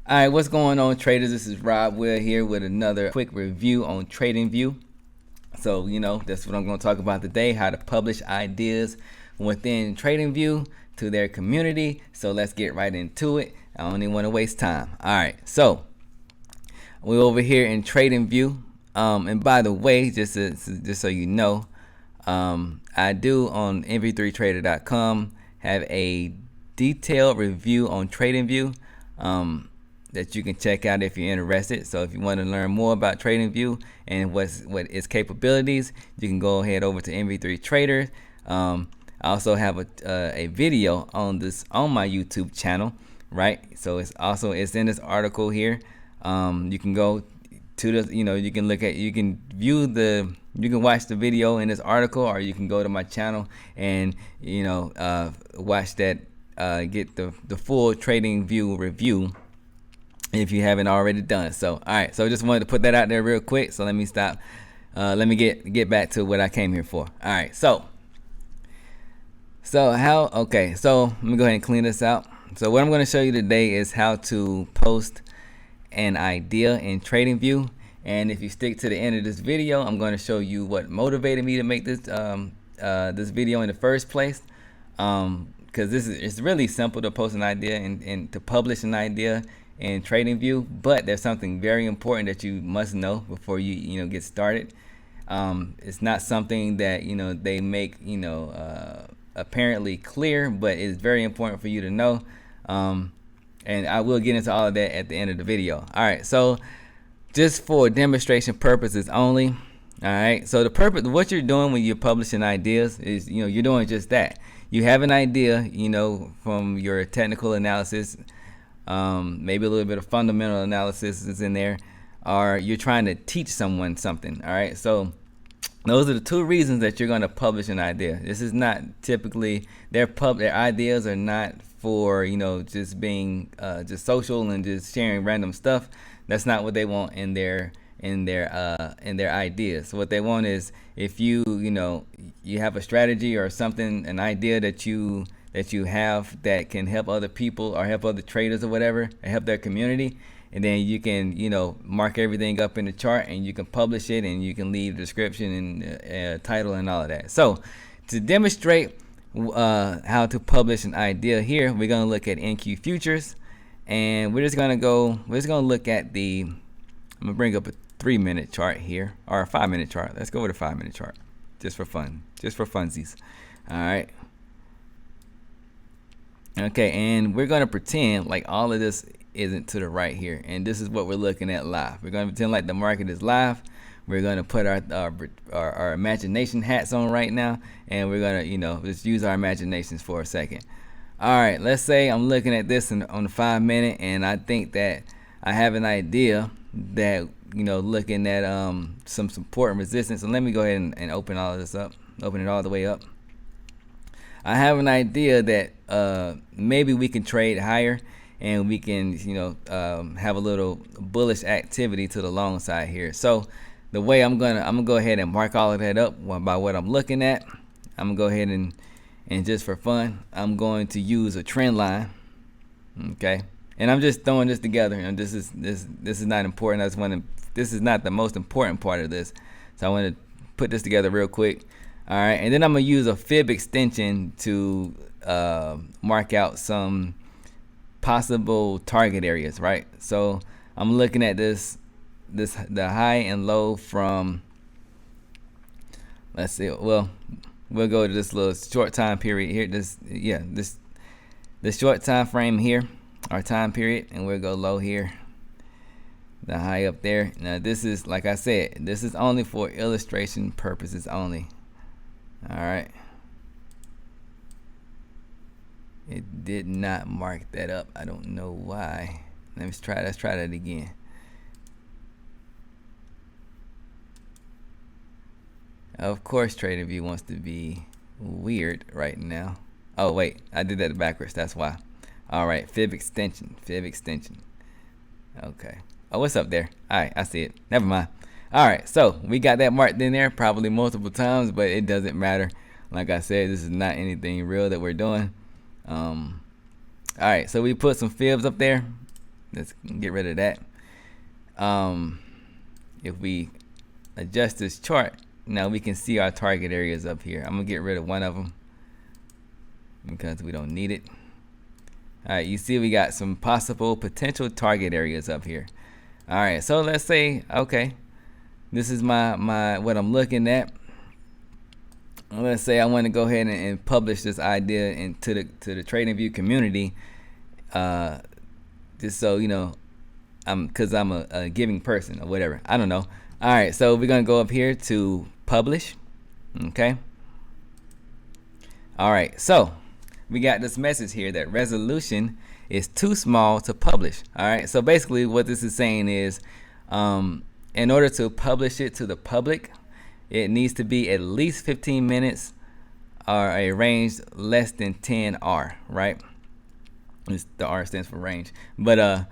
All right, what's going on, traders? This is Rob. We're here with another quick review on TradingView. So, that's what I'm going to talk about today, how to publish ideas within TradingView to their community. So let's get right into it. I don't even want to waste time. All right, so we're over here in TradingView. And by the way, just so you know, I do on mv3trader.com have a detailed review on TradingView. That you can check out if you're interested. So if you want to learn more about TradingView and what its capabilities, you can go ahead over to MV3 Trader. I also have a video on my YouTube channel, right? So it's in this article here. You can go to the, you can watch the video in this article, or you can go to my channel and watch that, get the full TradingView review if you haven't already done so. All right, so just wanted to put that out there real quick. So let me stop. Let me get back to what I came here for. All right, so let me go ahead and clean this out. So what I'm going to show you today is how to post an idea in TradingView. And if you stick to the end of this video, I'm going to show you what motivated me to make this this video in the first place. Because it's really simple to post an idea and to publish an idea in TradingView, but there's something very important that you must know before you get started. It's not something that they make apparently clear, but it's very important for you to know. And I will get into all of that at the end of the video. All right, so just for demonstration purposes only. All right, so the purpose, what you're doing when you're publishing ideas is you're doing just that. You have an idea, from your technical analysis. Maybe a little bit of fundamental analysis is in there, or you're trying to teach someone something. All right, so those are the two reasons that you're going to publish an idea. This is not typically their ideas are not for just being just social and just sharing random stuff. That's not what they want in their ideas. So what they want is, if you have a strategy or something, an idea that you have that can help other people or help other traders or whatever, and help their community, and then you can mark everything up in the chart, and you can publish it, and you can leave description and title and all of that. So to demonstrate how to publish an idea here, we're going to look at NQ futures, and we're just going to look at I'm going to bring up a 3-minute chart here, or a 5-minute chart. Let's go with a 5-minute chart just for fun, just for funsies. All right. Okay, and we're going to pretend like all of this isn't to the right here, and this is what we're looking at live. We're going to pretend like the market is live. We're going to put our imagination hats on right now, and we're going to just use our imaginations for a second. All right, let's say I'm looking at this on the 5-minute, and I think that I have an idea that looking at some support and resistance. So let me go ahead and open all of this up, open it all the way up. I have an idea that maybe we can trade higher, and we can have a little bullish activity to the long side here. So the way I'm gonna go ahead and mark all of that up by what I'm looking at. I'm gonna go ahead and just for fun, I'm going to use a trend line. Okay, and I'm just throwing this together, and this is not important. This is not the most important part of this, so I want to put this together real quick. All right, and then I'm gonna use a fib extension to mark out some possible target areas, right? So I'm looking at the high and low from, let's see, well, we'll go to this little short time period here. This short time frame here, our time period, and we'll go low here, the high up there. Now this is, like I said, this is only for illustration purposes only. All right, it did not mark that up. I don't know why. Let's try that again. Of course TradingView wants to be weird right now. Oh wait, I did that backwards, that's why. All right, fib extension. Okay, oh, what's up there? All right, I see it, never mind. All right, so we got that marked in there probably multiple times, but it doesn't matter. Like I said, this is not anything real that we're doing. All right, so we put some fibs up there. let's get rid of that. If we adjust this chart, now we can see our target areas up here. I'm gonna get rid of one of them because we don't need it. All right, you see we got some possible potential target areas up here. All right, so let's say, okay, this is my what I'm looking at. Let's say I want to go ahead and publish this idea into the TradingView community, just so you know, because I'm a giving person or whatever. I don't know. All right, so we're gonna go up here to publish. Okay. All right, so we got this message here that resolution is too small to publish. All right, so basically what this is saying is, in order to publish it to the public, it needs to be at least 15 minutes or a range less than 10 R, right? The R stands for range. But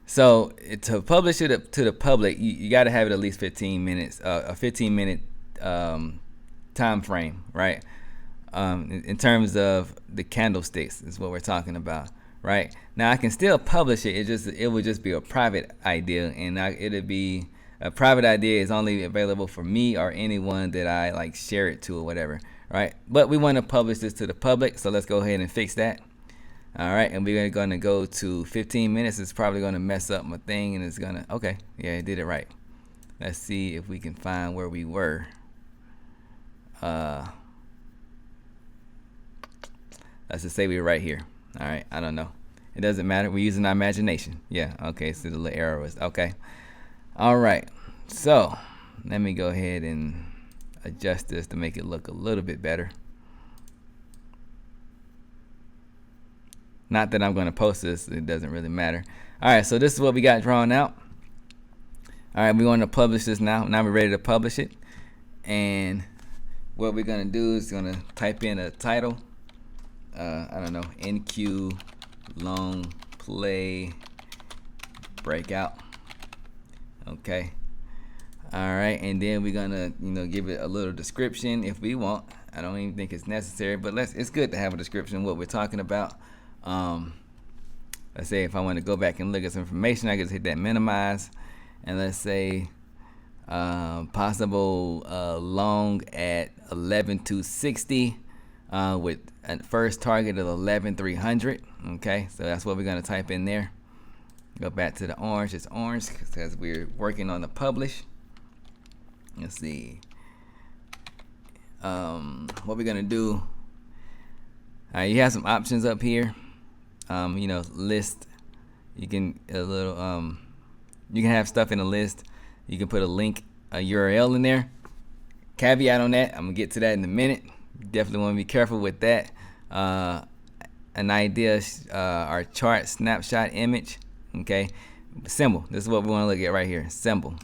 so to publish it to the public, you got to have it at least 15 minutes, a 15-minute time frame, right? In terms of the candlesticks is what we're talking about, right? Now I can still publish it. It would just be a private idea, and it'd be a private idea is only available for me or anyone that I like share it to or whatever, right? But we want to publish this to the public, so let's go ahead and fix that. All right, and we're going to go to 15 minutes. It's probably going to mess up my thing, and it's going to, okay, yeah, it did it right. Let's see if we can find where we were. Let's just say we were right here. All right, I don't know. It doesn't matter. We're using our imagination. Yeah, okay, so the little arrow is, okay. All right, so let me go ahead and adjust this to make it look a little bit better. Not that I'm going to post this, it doesn't really matter. All right, so this is what we got drawn out. All right, we want to publish this now. Now we're ready to publish it. And what we're going to do is going to type in a title. I don't know, NQ long play breakout. Okay. All right, and then we're gonna give it a little description if we want. I don't even think it's necessary, but it's good to have a description of what we're talking about. Let's say if I want to go back and look at some information, I can just hit that minimize, and let's say possible long at 11,260 with a first target of 11,300. Okay, so that's what we're going to type in there. Go back to the orange. It's orange because we're working on the publish. Let's see what we're going to do. All right, you have some options up here. List. You can you can have stuff in a list. You can put a link, a URL in there. Caveat on that, I'm gonna get to that in a minute. Definitely want to be careful with that. An idea, our chart snapshot image. Okay, symbol. This is what we want to look at right here. Symbol.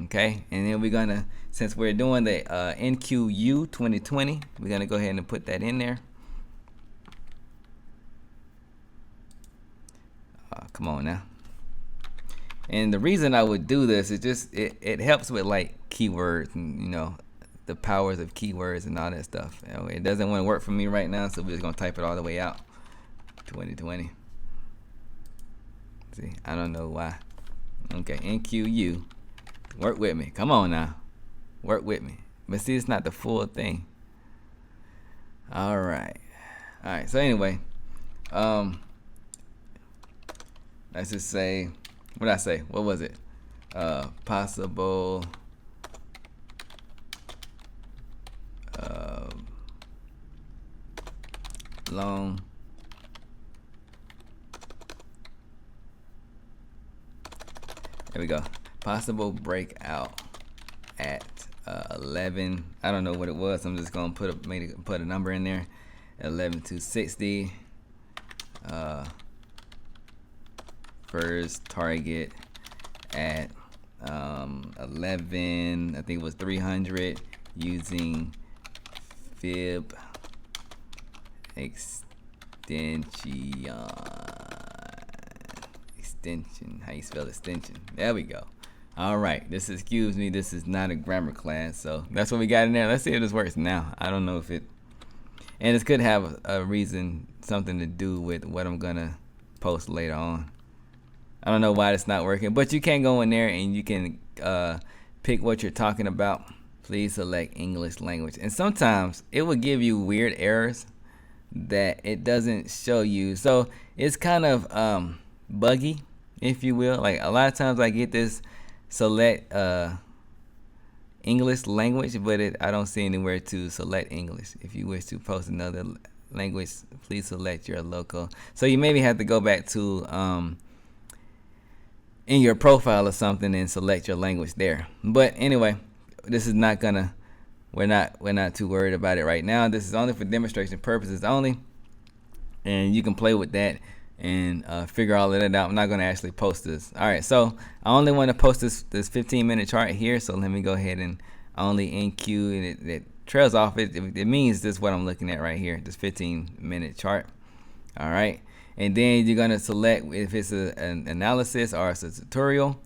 Okay, and then we're gonna, since we're doing the NQU 2020, we're gonna go ahead and put that in there. Come on now. And the reason I would do this is just it helps with like keywords and the powers of keywords and all that stuff. It doesn't want to work for me right now, so we're just gonna type it all the way out. 2020. See, I don't know why. Okay, NQU. Work with me. Come on now. Work with me. But see, it's not the full thing. All right. All right. So anyway, let's just say, what did I say? What was it? Possible long there we go. Possible breakout at 11. I don't know what it was. I'm just gonna put a number in there. 11,260. First target at 11. I think it was 300 using fib extension. How you spell extension? There we go. All right, this is not a grammar class, so that's what we got in there. Let's see if this works now. I don't know if it, and this could have a reason, something to do with what I'm gonna post later on. I don't know why it's not working, but you can go in there and you can pick what you're talking about. Please select English language. And sometimes it will give you weird errors that it doesn't show you. So it's kind of buggy, if you will. Like a lot of times I get this select English language, but I don't see anywhere to select English. If you wish to post another language, please select your local. So you maybe have to go back to in your profile or something and select your language there. But anyway, this is not gonna, we're not too worried about it right now. This is only for demonstration purposes only, and you can play with that and figure all of that out. I'm not gonna actually post this. All right, so I only want to post this 15-minute chart here. So let me go ahead and only NQ, and it trails off. It means this is what I'm looking at right here, this 15-minute chart. All right, and then you're gonna select if it's an analysis or it's a tutorial.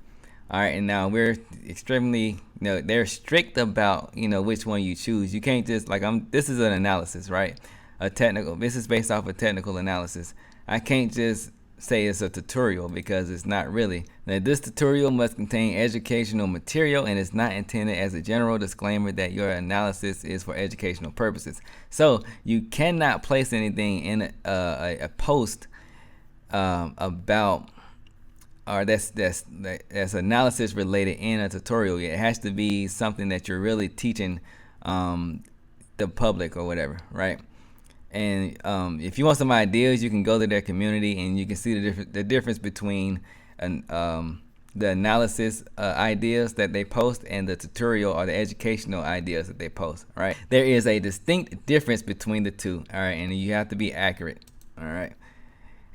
All right, and now we're extremely, they're strict about, which one you choose. You can't just this is an analysis, right? This is based off a technical analysis. I can't just say it's a tutorial because it's not really. Now, this tutorial must contain educational material and it's not intended as a general disclaimer that your analysis is for educational purposes. So you cannot place anything in a post about, or that's analysis related in a tutorial. It has to be something that you're really teaching the public or whatever, right? And if you want some ideas, you can go to their community and you can see the difference between the analysis ideas that they post and the tutorial or the educational ideas that they post. All right, there is a distinct difference between the two. All right, and you have to be accurate. All right,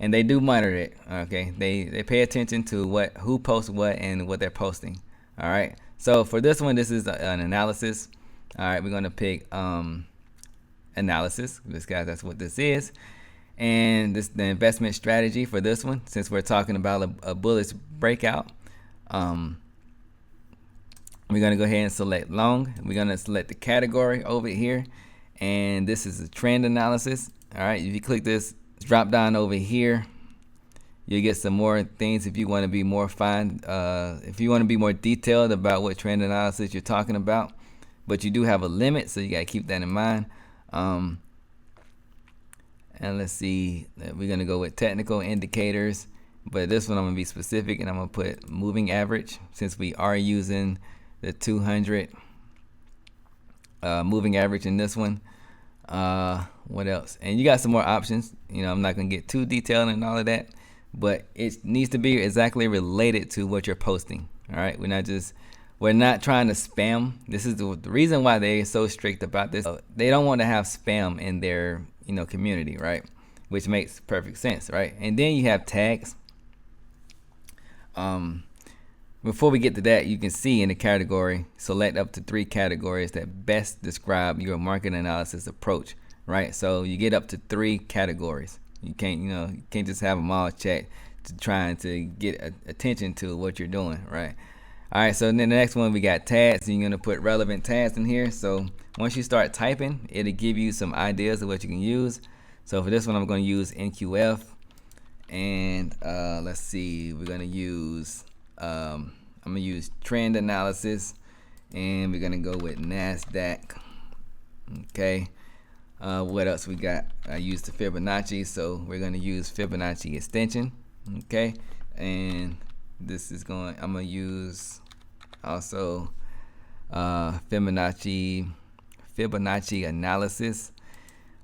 and they do monitor it. Okay, they pay attention to who posts what and what they're posting. All right, so for this one, this is an analysis. All right, we're gonna pick analysis. That's what this is. And this the investment strategy for this one, since we're talking about a bullish breakout. We're gonna go ahead and select long. We're gonna select the category over here, and this is a trend analysis. All right, if you click this drop down over here, you'll get some more things if you want to be more if you want to be more detailed about what trend analysis you're talking about. But you do have a limit, so you gotta keep that in mind. And let's see, we're gonna go with technical indicators, but this one I'm gonna be specific and I'm gonna put moving average, since we are using the 200 moving average in this one. What else? And you got some more options. I'm not gonna get too detailed and all of that, but it needs to be exactly related to what you're posting. All right, we're not trying to spam. This is the reason why they're so strict about this. They don't want to have spam in their community, right? Which makes perfect sense, right? And then you have tags. Before we get to that, you can see in the category, select up to 3 categories that best describe your market analysis approach, right? So you get up to 3 categories. You can't just have them all checked to trying to get attention to what you're doing, right? All right, so then the next one we got tags, and you're gonna put relevant tags in here. So once you start typing, it'll give you some ideas of what you can use. So for this one, I'm gonna use NQF, and let's see, we're gonna use I'm gonna use trend analysis, and we're gonna go with NASDAQ. Okay, what else we got? I used the Fibonacci, so we're gonna use Fibonacci extension. Okay, and I'm gonna use also Fibonacci analysis.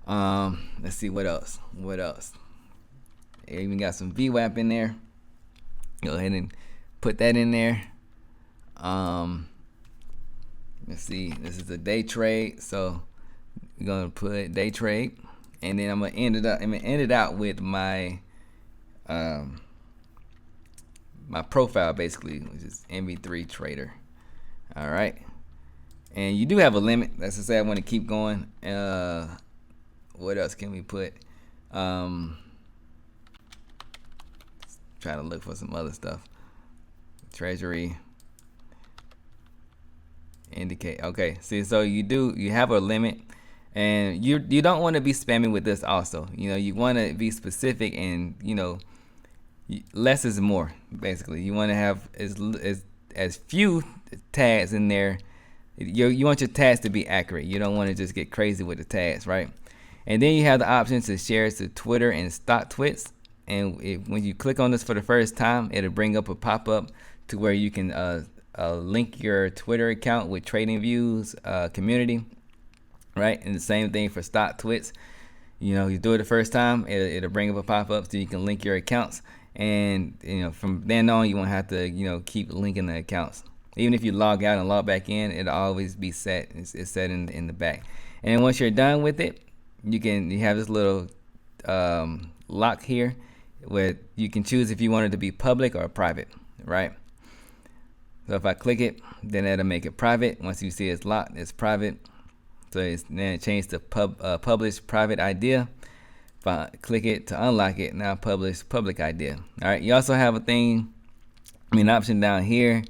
Let's see what else. Even got some VWAP in there. Go ahead and put that in there. Let's see, this is a day trade, so we're gonna put day trade, and then I'm gonna end it out with my my profile, basically, which is MV3 trader. All right, and you do have a limit. Let's just say I want to keep going. What else can we put? Trying to look for some other stuff. Treasury indicate. Okay, see, so you have a limit, and you don't want to be spamming with this also. You want to be specific, and you less is more. Basically, you want to have as few tags in there. You want your tags to be accurate. You don't want to just get crazy with the tags, right? And then you have the option to share to Twitter and stock tweets. And when you click on this for the first time, it'll bring up a pop-up to where you can link your Twitter account with TradingView's community, right? And the same thing for stock tweets. You do it the first time, it'll bring up a pop-up so you can link your accounts. And from then on, you won't have to keep linking the accounts. Even if you log out and log back in, it'll always be set. It's set in the back. And once you're done with it, you have this little lock here where you can choose if you want it to be public or private, right? So if I click it, then it'll make it private. Once you see it's locked, it's private. So then it changed to publish private idea. If I click it to unlock it, now publish public idea. All right. You also have an option down here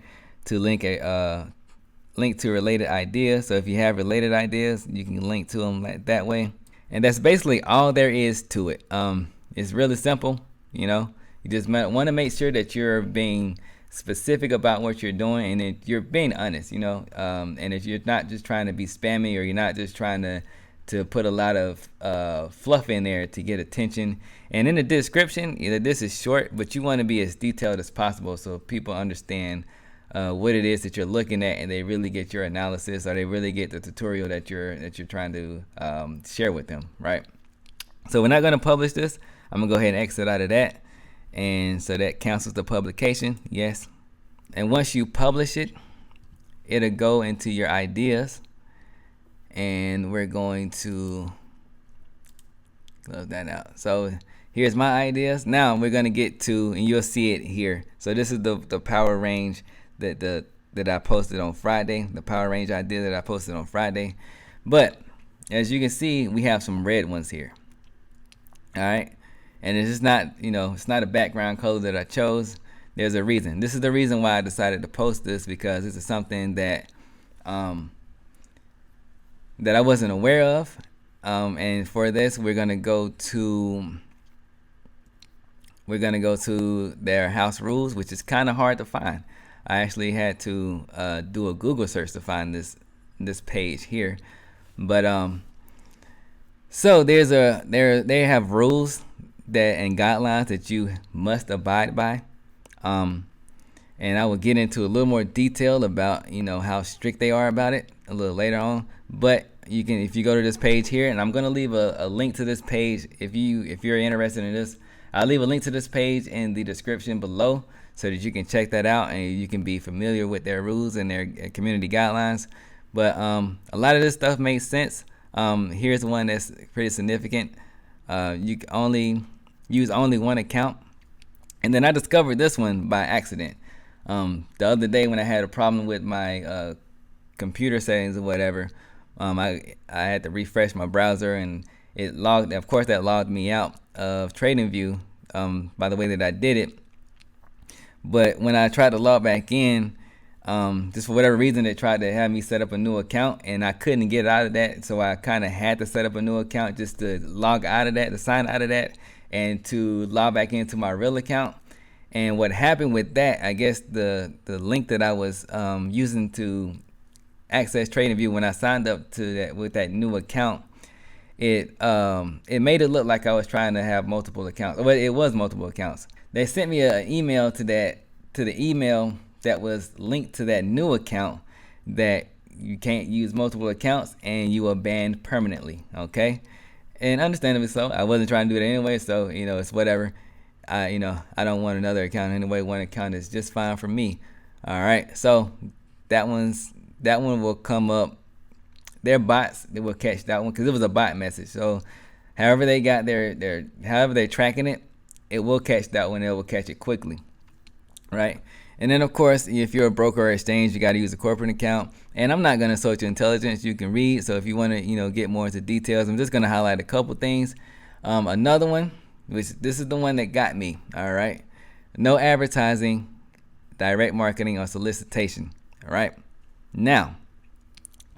to link to related ideas. So if you have related ideas, you can link to them that way. And that's basically all there is to it. It's really simple. You just want to make sure that you're being specific about what you're doing and that you're being honest, and if you're not just trying to be spammy, or you're not just trying to put a lot of fluff in there to get attention. And in the description, this is short, but you want to be as detailed as possible so people understand what it is that you're looking at, and they really get your analysis, or they really get the tutorial that you're trying to share with them, right? So we're not going to publish this. I'm gonna go ahead and exit out of that. And so that cancels the publication, yes. And once you publish it, it'll go into your ideas. And we're going to close that out. So here's my ideas. Now we're gonna get to, and you'll see it here. So this is the power range that I posted on Friday, the power range idea that I posted on Friday. But as you can see, we have some red ones here. All right. And it's just not, it's not a background color that I chose. There's a reason. This is the reason why I decided to post this, because this is something that that I wasn't aware of. And for this, we're gonna go to their house rules, which is kind of hard to find. I actually had to do a Google search to find this page here. But so they have rules and guidelines that you must abide by, and I will get into a little more detail about how strict they are about it a little later on. But if you go to this page here, and I'm going to leave a link to this page if you're interested in this. I'll leave a link to this page in the description below so that you can check that out and you can be familiar with their rules and their community guidelines. But a lot of this stuff makes sense. Here's one that's pretty significant. You can only use one account. And then I discovered this one by accident. The other day when I had a problem with my computer settings or whatever, I had to refresh my browser, and it logged. Of course, that logged me out of TradingView by the way that I did it. But when I tried to log back in, just for whatever reason, it tried to have me set up a new account, and I couldn't get out of that. So I kind of had to set up a new account just to log out of that, to sign out of that, and to log back into my real account. And what happened with that, I guess the link that I was using to access TradingView when I signed up to that with that new account, it made it look like I was trying to have multiple accounts. Well, it was multiple accounts. They sent me an email to the email that was linked to that new account that you can't use multiple accounts and you are banned permanently. Okay, and understandably so. I wasn't trying to do it anyway, so it's whatever. I don't want another account anyway. One account is just fine for me. All right, so that one will come up. Their bots, they will catch that one because it was a bot message. So however they got however they're tracking it, it will catch that one. It will catch it quickly, right? And then of course, if you're a broker or exchange, you got to use a corporate account. And I'm not going to search your intelligence. You can read. So if you want to get more into details, I'm just going to highlight a couple things. Another one, which this is the one that got me. All right, no advertising, direct marketing, or solicitation. All right, now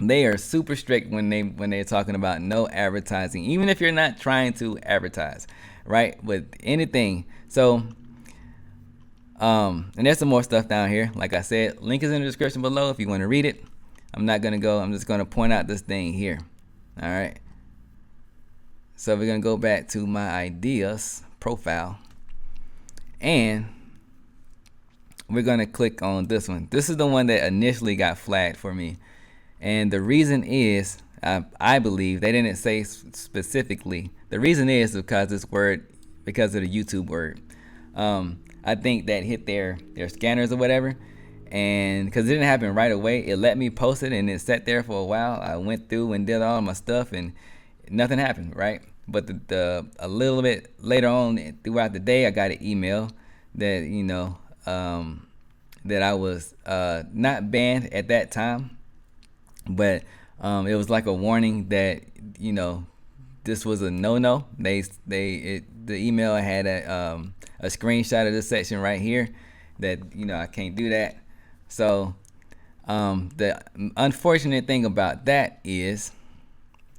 they are super strict when they're talking about no advertising, even if you're not trying to advertise, right? With anything. So And there's some more stuff down here. Like I said, link is in the description below if you want to read it. I'm just going to point out this thing here. All right. So we're going to go back to my ideas profile, and we're going to click on this one. This is the one that initially got flagged for me. And the reason is, I believe they didn't say specifically. The reason is because because of the YouTube word. I think that hit their scanners or whatever. And because it didn't happen right away, it let me post it and it sat there for a while. I went through and did all my stuff and nothing happened, right? But a little bit later on throughout the day, I got an email that, you know, that I was not banned at that time, but it was like a warning that, you know, this was a no-no. The email had a screenshot of this section right here that, you know, I can't do that. So the unfortunate thing about that is,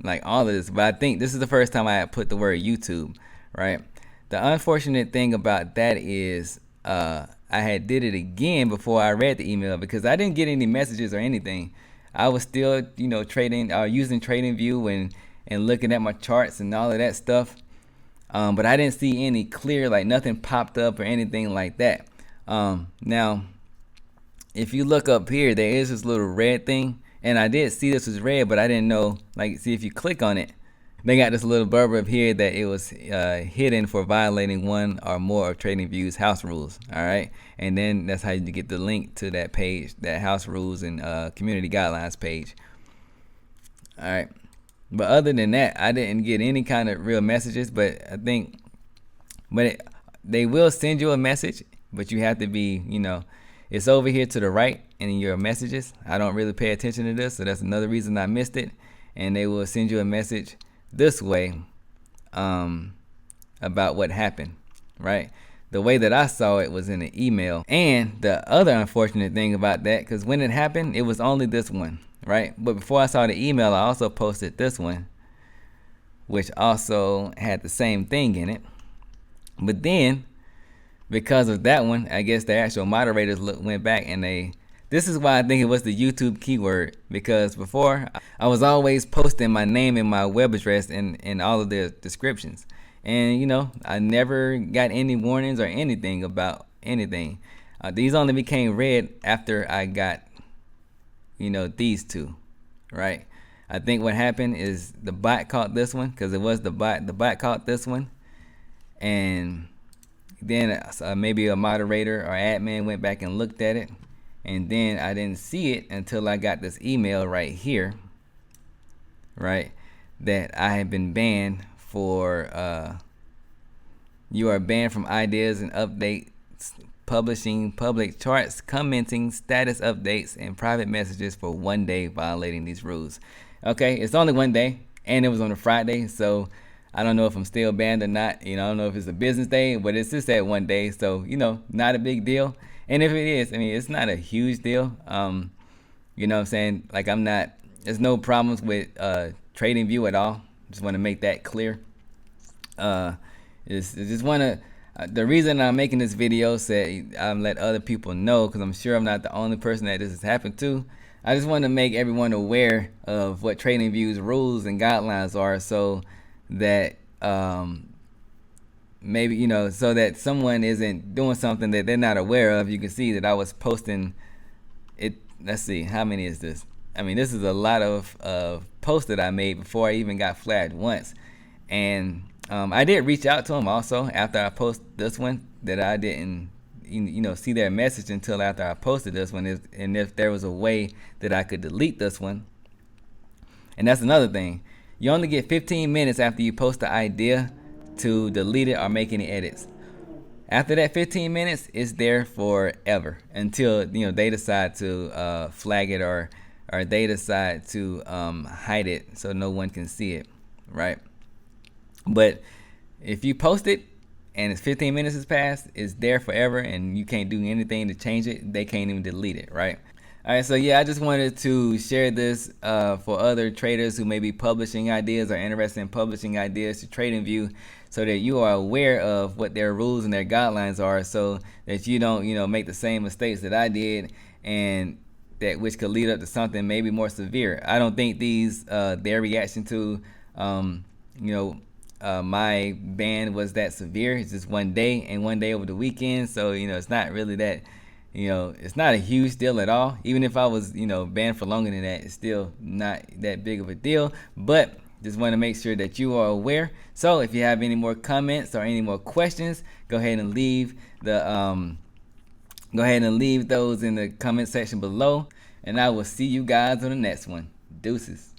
like all of this, but I think this is the first time I had put the word YouTube, right? The unfortunate thing about that is I had did it again before I read the email, because I didn't get any messages or anything. I was still, you know, using TradingView and looking at my charts and all of that stuff. But I didn't see any clear, like nothing popped up or anything like that. Now, if you look up here, there is this little red thing, and I did see this was red, but I didn't know, like, see if you click on it, they got this little blurb up here that it was hidden for violating one or more of TradingView's house rules. All right, and then that's how you get the link to that page, that house rules and community guidelines page. All right, but other than that, I didn't get any kind of real messages. But I think, they will send you a message, but you have to be, you know, it's over here to the right in your messages. I don't really pay attention to this, so that's another reason I missed it. And they will send you a message this way about what happened, right? The way that I saw it was in an email. And the other unfortunate thing about that, because when it happened, it was only this one, right? But before I saw the email, I also posted this one, which also had the same thing in it. But then, because of that one, I guess the actual moderators went back and this is why I think it was the YouTube keyword, because before I was always posting my name and my web address in all of their descriptions. And, you know, I never got any warnings or anything about anything. These only became red after I got, you know, these two, right? I think what happened is the bot caught this one, because it was the bot caught this one. And then maybe a moderator or admin went back and looked at it, and then I didn't see it until I got this email right here, right, that I had been banned for you are banned from ideas and updates, publishing public charts, commenting status updates, and private messages for 1 day, violating these rules. Okay, it's only 1 day, and it was on a Friday, so I don't know if I'm still banned or not. You know, I don't know if it's a business day, but it's just that 1 day. So, you know, not a big deal. And if it is, I mean, it's not a huge deal. You know what I'm saying? Like, there's no problems with TradingView at all. Just want to make that clear. The reason I'm making this video, let other people know, because I'm sure I'm not the only person that this has happened to. I just want to make everyone aware of what TradingView's rules and guidelines are, so that maybe, you know, so that someone isn't doing something that they're not aware of. You can see that I was posting it. Let's see, how many is this? I mean, this is a lot of posts that I made before I even got flagged once. And I did reach out to them also after I posted this one, that I didn't, you know, see their message until after I posted this one, and if there was a way that I could delete this one. And that's another thing. You only get 15 minutes after you post the idea to delete it or make any edits. After that 15 minutes, it's there forever until, you know, they decide to flag it or they decide to hide it so no one can see it, right? But if you post it and it's 15 minutes has passed, it's there forever, and you can't do anything to change it. They can't even delete it, right? All right, so yeah, I just wanted to share this for other traders who may be publishing ideas or interested in publishing ideas to TradingView, so that you are aware of what their rules and their guidelines are, so that you don't, make the same mistakes that I did, and that which could lead up to something maybe more severe. I don't think their reaction to, my ban was that severe. It's just one day and one day over the weekend, so it's not really that. It's not a huge deal at all. Even if I was, banned for longer than that, it's still not that big of a deal. But just want to make sure that you are aware. So if you have any more comments or any more questions, go ahead and leave those in the comment section below. And I will see you guys on the next one. Deuces.